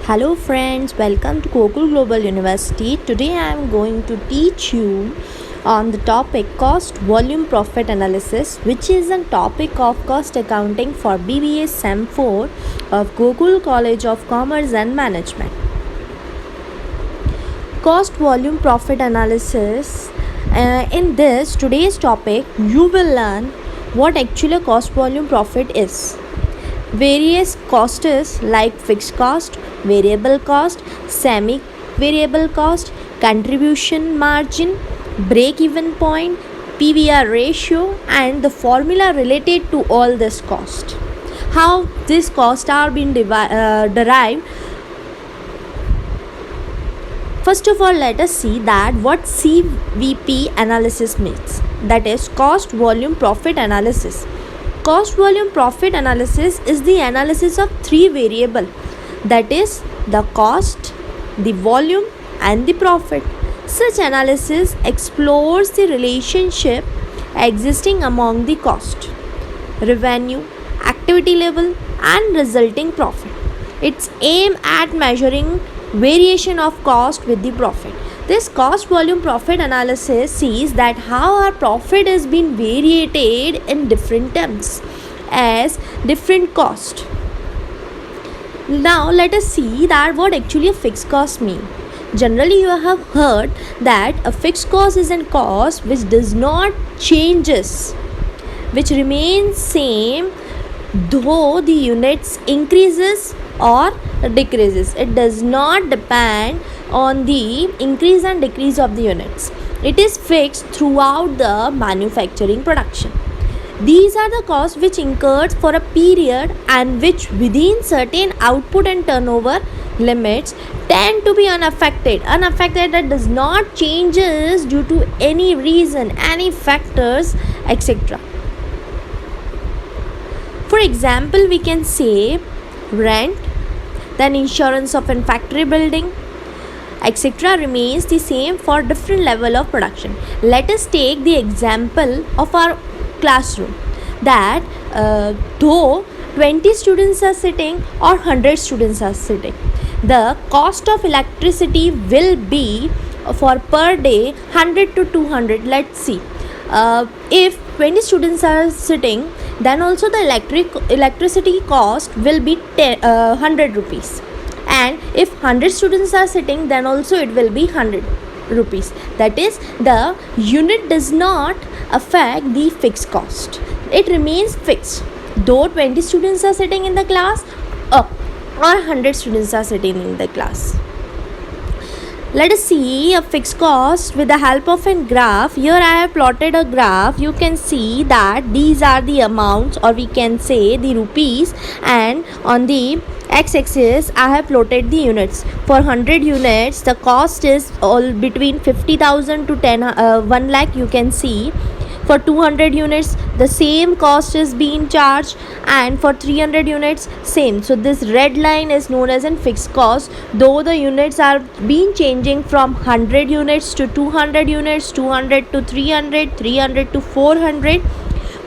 Hello friends, welcome to Gokul Global University. Today I am going to teach you on the topic cost volume profit analysis, which is a topic of cost accounting for BBA SEM 4 of Gokul College of Commerce and Management. Cost volume profit analysis. In this today's topic, you will learn what actually cost volume profit is. Various costs like fixed cost, variable cost, semi variable cost, contribution margin, break even point, PVR ratio, and the formula related to all this cost. How these costs are being derived. First of all, let us see that what CVP analysis means. That is cost volume profit analysis. Cost volume profit analysis is the analysis of three variables, that is the cost, the volume, and the profit. Such analysis explores the relationship existing among the cost, revenue, activity level, and resulting profit. It's aimed at measuring variation of cost with the profit. This cost volume profit analysis sees that how our profit is being variated in different terms as different cost. Now let us see that what actually a fixed cost mean. Generally you have heard that a fixed cost is a cost which does not changes, which remains same though the units increases or decreases. It does not depend on the increase and decrease of the units. It is fixed throughout the manufacturing production. These are the costs which incurred for a period and which within certain output and turnover limits tend to be unaffected. Unaffected, that does not changes due to any reason, any factors, etc. For example, we can say rent, then insurance of a factory building, etc. remains the same for different level of production. Let us take the example of our classroom, that though 20 students are sitting or 100 students are sitting, the cost of electricity will be for per day 100 to 200. Let's see, if 20 students are sitting, then also the electricity cost will be 100 rupees, and if 100 students are sitting, then also it will be 100 rupees. That is, the unit does not affect the fixed cost, it remains fixed though 20 students are sitting in the class or 100 students are sitting in the class. Let us see a fixed cost with the help of a graph. Here I have plotted a graph. You can see that these are the amounts, or we can say the rupees, and on the x-axis I have plotted the units. For 100 units the cost is all between 50,000 to 1 lakh. You can see for 200 units the same cost is being charged, and for 300 units same. So this red line is known as a fixed cost, though the units are being changing from 100 units to 200 units, 200 to 300, 300 to 400,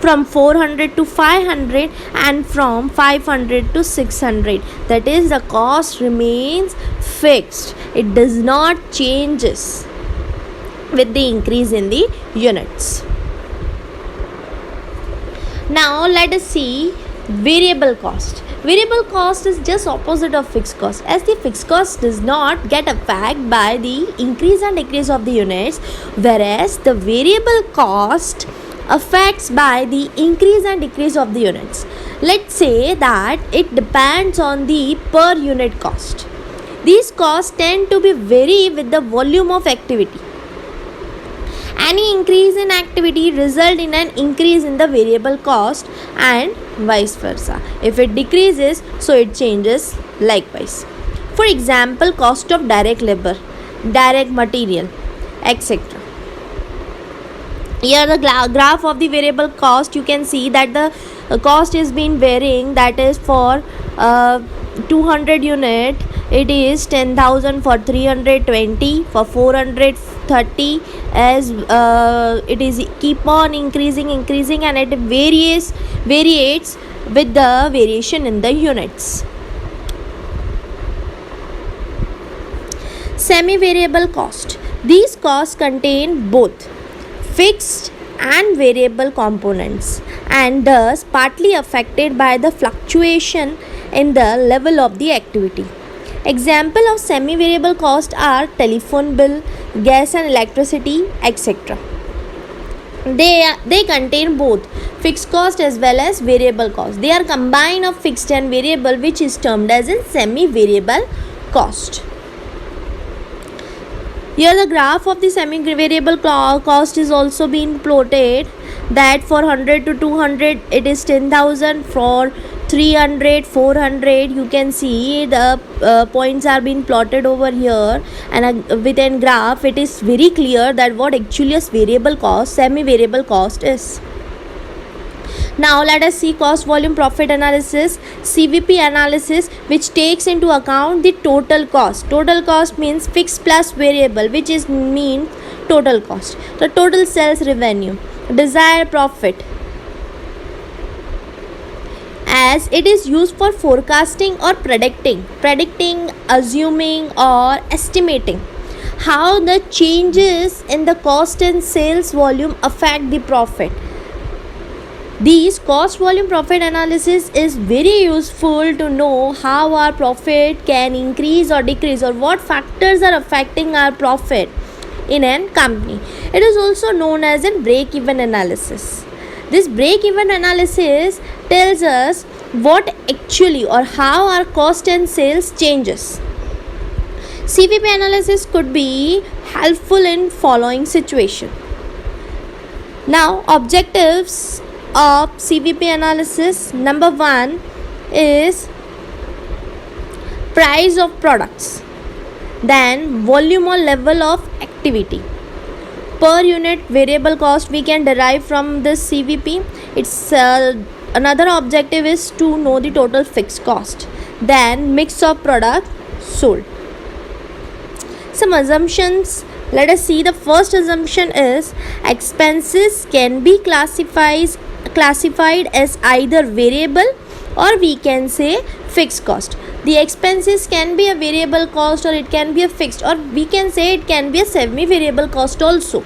from 400 to 500, and from 500 to 600. That is, the cost remains fixed, it does not changes with the increase in the units. Now let us see variable cost. Variable cost is just opposite of fixed cost, as the fixed cost does not get affected by the increase and decrease of the units, whereas the variable cost affects by the increase and decrease of the units. Let's say that it depends on the per unit cost. These costs tend to be vary with the volume of activity. Any increase in activity result in an increase in the variable cost, and vice versa. If it decreases, so it changes likewise. For example, cost of direct labor, direct material, etc. Here the graph of the variable cost, you can see that the cost is been varying. That is, for 200 unit it is 10,000, for 320, for 430, as it is keep on increasing, and it variates with the variation in the units. Semi-variable cost. These costs contain both fixed and variable components and thus partly affected by the fluctuation in the level of the activity. Example of semi-variable cost are telephone bill, gas and electricity, etc. They contain both fixed cost as well as variable cost. They are combined of fixed and variable, which is termed as a semi-variable cost. Here the graph of the semi-variable cost is also being plotted, that for 100 to 200 it is 10,000, for 300, 400 you can see the points are being plotted over here, and within graph it is very clear that what actually is variable cost, semi-variable cost is. Now let us see cost volume profit analysis, CVP analysis, which takes into account the total cost. Total cost means fixed plus variable, which is mean total cost. The total sales revenue, desired profit, as it is used for forecasting or predicting, assuming or estimating how the changes in the cost and sales volume affect the profit. These cost volume profit analysis is very useful to know how our profit can increase or decrease, or what factors are affecting our profit in a company. It is also known as a break-even analysis. This break-even analysis tells us what actually or how our cost and sales changes. CVP analysis could be helpful in following situation. Now, objectives of CVP analysis. Number 1 is price of products, then volume or level of activity. Per unit variable cost we can derive from this CVP. It's another objective is to know the total fixed cost, then mix of product sold. Some assumptions, let us see. The first assumption is expenses can be classified as either variable or we can say fixed cost. The expenses can be a variable cost or it can be a fixed, or we can say it can be a semi-variable cost also.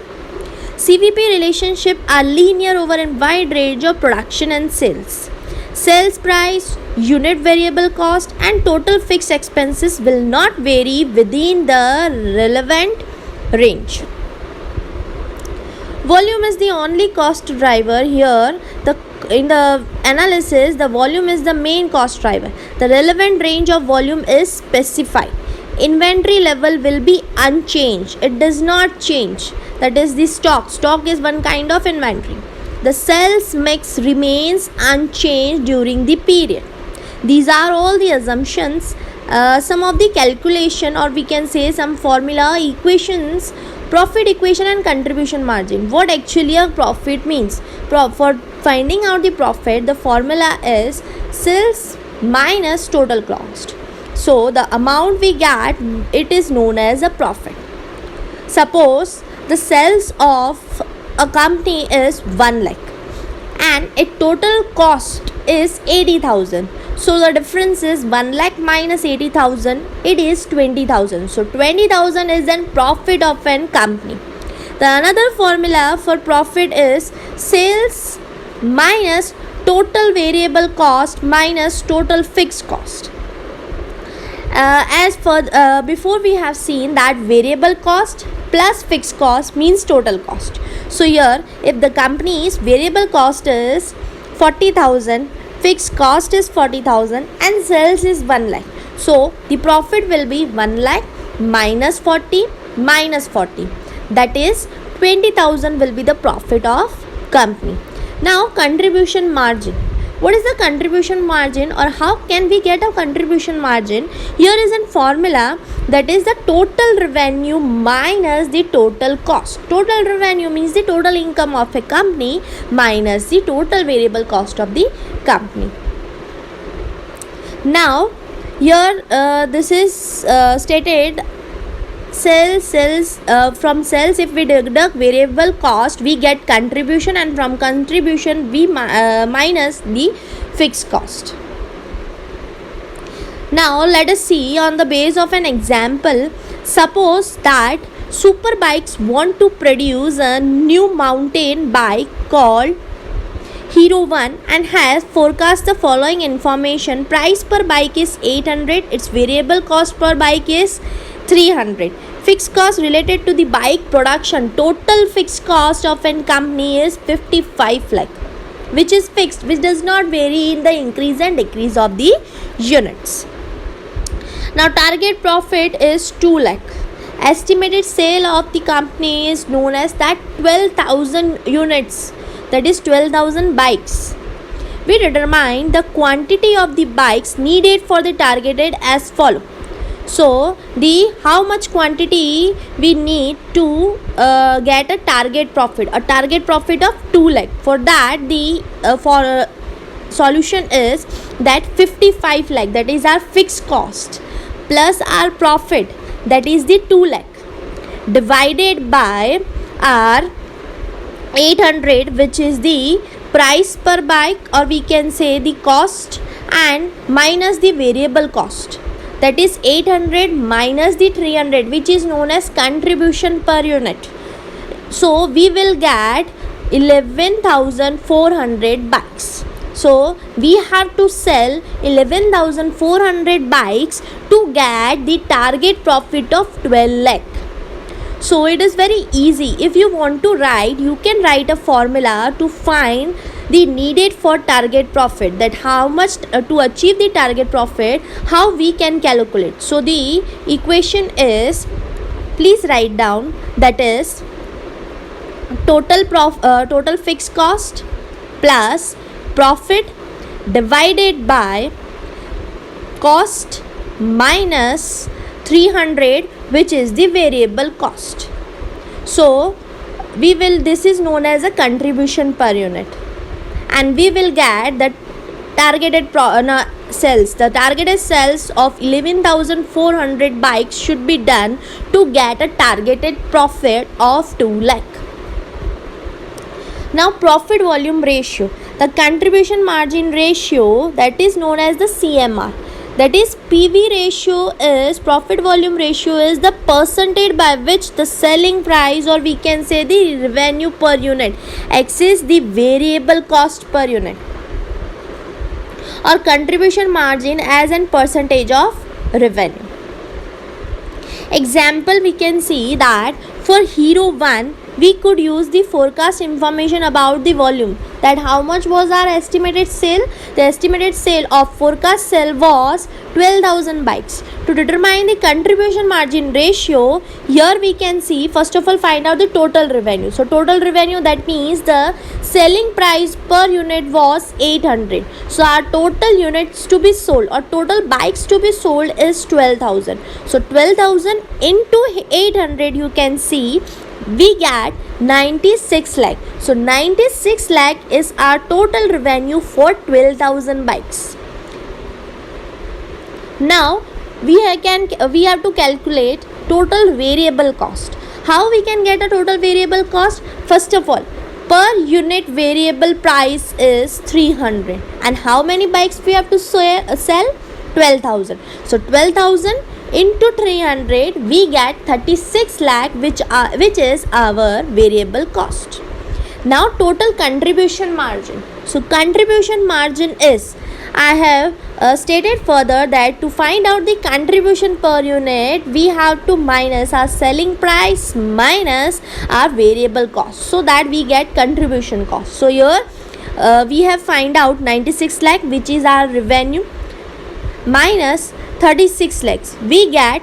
CVP relationship are linear over a wide range of production and sales. Sales price, unit variable cost and total fixed expenses will not vary within the relevant range. Volume is the only cost driver here. In the analysis, the volume is the main cost driver. The relevant range of volume is specified. Inventory level will be unchanged. It does not change. That is the stock. Stock is one kind of inventory. The sales mix remains unchanged during the period. These are all the assumptions. Some of the calculation, or we can say some formula equations. Profit equation and contribution margin. What actually a profit means? For finding out the profit, the formula is sales minus total cost. So the amount we get, it is known as a profit. Suppose the sales of a company is 1 lakh and its total cost is 80,000. So the difference is 1 lakh minus 80,000, it is 20,000. So 20,000 is the profit of an company. The another formula for profit is sales minus total variable cost minus total fixed cost. Before we have seen that variable cost plus fixed cost means total cost. So here, if the company's variable cost is 40,000, fixed cost is 40,000 and sales is 1 lakh. So the profit will be 1 lakh minus 40 minus 40. That is 20,000 will be the profit of company. Now contribution margin. What is the contribution margin, or how can we get a contribution margin? Here is a formula, that is the total revenue minus the total cost. Total revenue means the total income of a company minus the total variable cost of the company. Now here this is stated from sales if we deduct variable cost we get contribution, and from contribution we minus the fixed cost. Now let us see on the base of an example. Suppose that Superbikes want to produce a new mountain bike called Hero 1 and has forecast the following information. Price per bike is 800, its variable cost per bike is 300. Fixed cost related to the bike production, total fixed cost of a company is 55 lakh, which is fixed, which does not vary in the increase and decrease of the units. Now target profit is 2 lakh. Estimated sale of the company is known as that 12,000 units, that is 12,000 bikes. We determine the quantity of the bikes needed for the targeted as follow. So the how much quantity we need to get a target profit of 2 lakh. For that the solution is that 55 lakh, that is our fixed cost, plus our profit, that is the 2 lakh, divided by our 800, which is the price per bike, or we can say the cost, and minus the variable cost, that is 800 minus the 300, which is known as contribution per unit. So we will get 11,400 bikes. So we have to sell 11,400 bikes to get the target profit of 12 lakh. So it is very easy. If you want to write, you can write a formula to find the needed for target profit, that how much to achieve the target profit, how we can calculate. So the equation is, please write down, that is total fixed cost plus profit divided by cost minus 300, which is the variable cost. So we will, this is known as a contribution per unit, and we will get the targeted sales. The targeted sales of 11,400 bikes should be done to get a targeted profit of 2 lakh. Now profit volume ratio, the contribution margin ratio, that is known as the CMR, that is PV ratio is, profit volume ratio is the percentage by which the selling price, or we can say the revenue per unit, exceeds the variable cost per unit, or contribution margin as a percentage of revenue. Example, we can see that for Hero 1 we could use the forecast information about the volume, that how much was our estimated sale. The estimated sale of forecast sale was 12,000 bikes. To determine the contribution margin ratio, here we can see, first of all find out the total revenue. So total revenue, that means the selling price per unit was 800. So our total units to be sold, or total bikes to be sold, is 12,000. So 12,000 into 800, you can see we get 96 lakh. So 96 lakh is our total revenue for 12,000 bikes. Now we have to calculate total variable cost. How we can get a total variable cost? First of all, per unit variable price is 300, and how many bikes we have to sell? 12,000. So 12,000 into 300, we get 36 lakh, which is our variable cost. Now total contribution margin. So contribution margin is, I have stated further that to find out the contribution per unit, we have to minus our selling price minus our variable cost, so that we get contribution cost. So here we have find out 96 lakh, which is our revenue, minus 36 lakhs, we get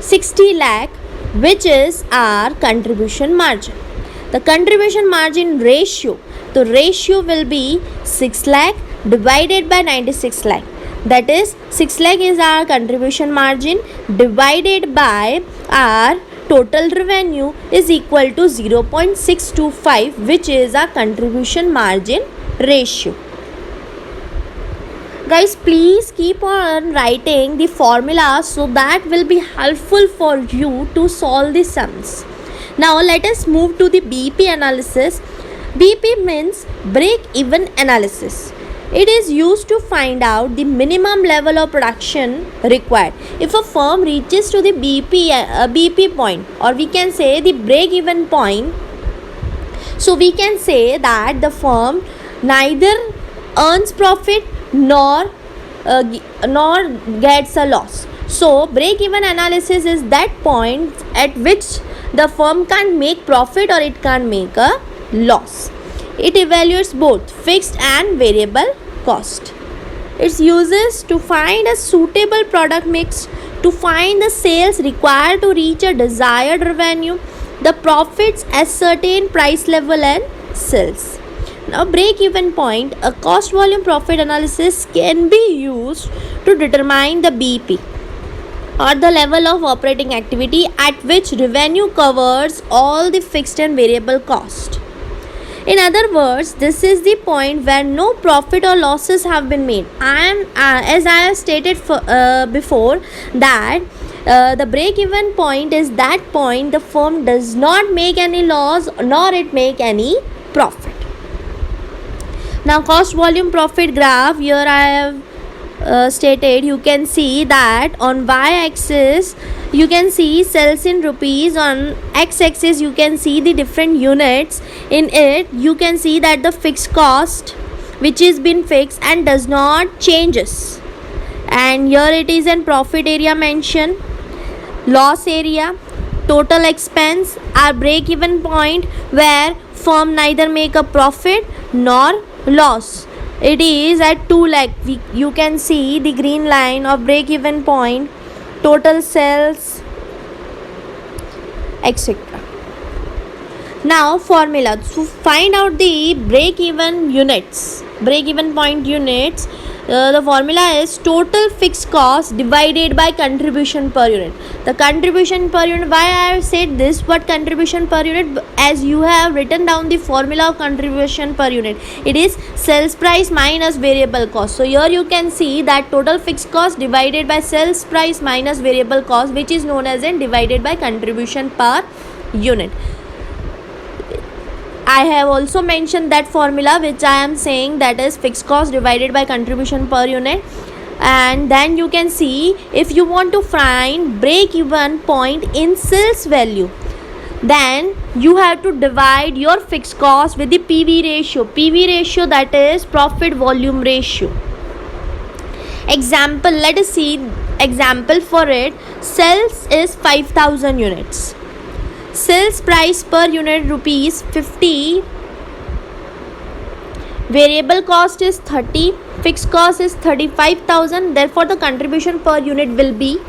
60 lakh, which is our contribution margin. The contribution margin ratio, the ratio will be 6 lakh divided by 96 lakh, that is 6 lakh is our contribution margin, divided by our total revenue is equal to 0.625, which is our contribution margin ratio. Guys, please keep on writing the formula, so that will be helpful for you to solve the sums. Now let us move to the BP analysis. BP means break even analysis. It is used to find out the minimum level of production required. If a firm reaches to the BP point, or we can say the break even point, so we can say that the firm neither earns profit nor gets a loss. So break even analysis is that point at which the firm can't make profit or it can't make a loss. It evaluates both fixed and variable cost. It uses to find a suitable product mix, to find the sales required to reach a desired revenue, the profits at certain price level and sales. Now break even point, a cost volume profit analysis can be used to determine the BP, or the level of operating activity at which revenue covers all the fixed and variable cost. In other words, this is the point where no profit or losses have been made. And as I have stated before, that the break even point is that point the firm does not make any loss nor it make any profit. Now cost volume profit graph, here I have stated, you can see that on y-axis you can see sales in rupees, on x-axis you can see the different units. In it you can see that the fixed cost which is been fixed and does not changes, and here it is in profit area mentioned, loss area, total expense, our break even point where firm neither make a profit nor loss. It is at 2 lakh. You can see the green line of break even point, total sales, etc. Now formula to find out the break even point units. The formula is total fixed cost divided by contribution per unit. The contribution per unit, why I have said this, what contribution per unit, as you have written down the formula of contribution per unit, it is sales price minus variable cost. So here you can see that total fixed cost divided by sales price minus variable cost, which is known as in divided by contribution per unit. I have also mentioned that formula which I am saying, that is fixed cost divided by contribution per unit. And then you can see, if you want to find break even point in sales value, then you have to divide your fixed cost with the PV ratio, that is profit volume ratio. Example, let us see example for it. Sales is 5000 units. Sales price per unit rupees 50, variable cost is 30, fixed cost is 35,000. Therefore the contribution per unit will be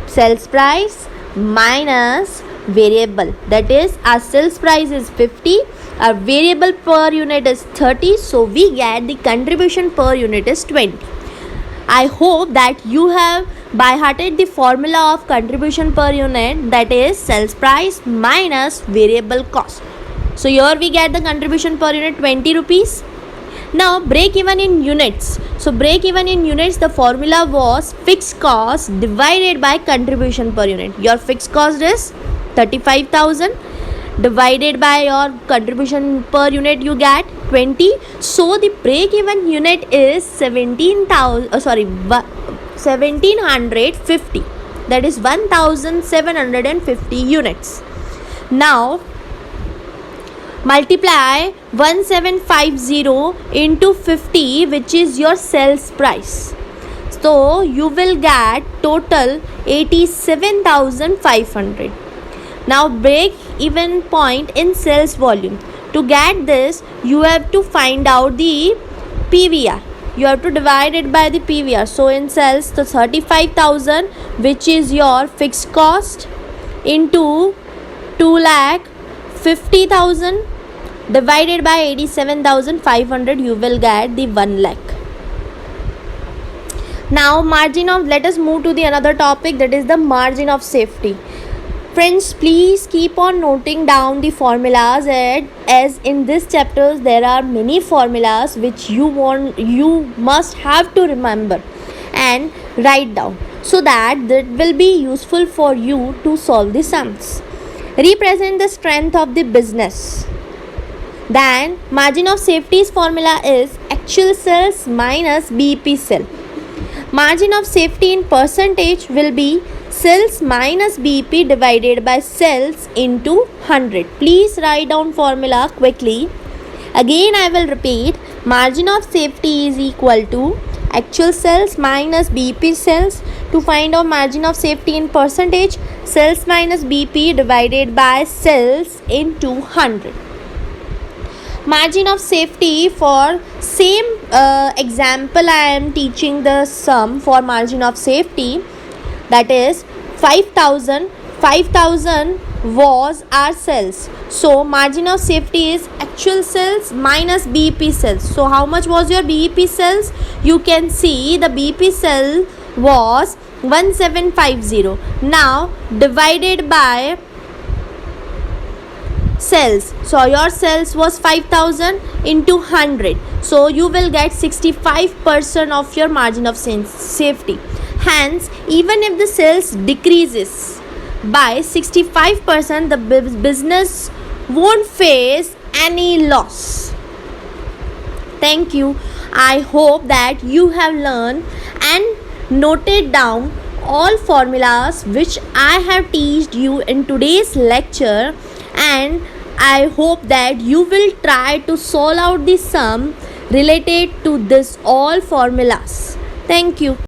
sales price minus variable, that is our sales price is 50, our variable per unit is 30, so we get the contribution per unit is 20. I hope that you have by hearted the formula of contribution per unit, that is sales price minus variable cost. So here we get the contribution per unit 20 rupees. Now break even in units. So break even in units, the formula was fixed cost divided by contribution per unit. Your fixed cost is 35,000 divided by your contribution per unit, you get 20. So the break even unit is 1750, that is 1750 units. Now multiply 1750 into 50, which is your sales price. So you will get total 87,500. Now break even point in sales volume. To get this, you have to find out the PVR. You have to divide it by the PVR. So in sales, the 35,000, which is your fixed cost, into 2,50,000 divided by 87,500, you will get the 1 lakh. Now margin of, let us move to the another topic, that is the margin of safety. Friends, please keep on noting down the formulas, as in this chapters there are many formulas which you must have to remember and write down, so that will be useful for you to solve the sums. Represent the strength of the business. Then margin of safety's formula is actual cells minus BP cell. Margin of safety in percentage will be cells minus BP divided by cells into 100. Please write down formula quickly. Again I will repeat, margin of safety is equal to actual cells minus BP cells. To find out margin of safety in percentage, cells minus BP divided by cells into 100. Margin of safety for same example I am teaching the sum for margin of safety, that is 5000 was our cells. So margin of safety is actual cells minus BP cells. So how much was your BP cells? You can see the BP cell was 1750. Now divided by cells, so your cells was 5000 into 100, so you will get 65% of your margin of safety. Hence, even if the cells decreases by 65%, the business won't face any loss. Thank you. I hope that you have learned and noted down all formulas which I have taught you in today's lecture, and I hope that you will try to solve out the sum related to this all formulas. Thank you.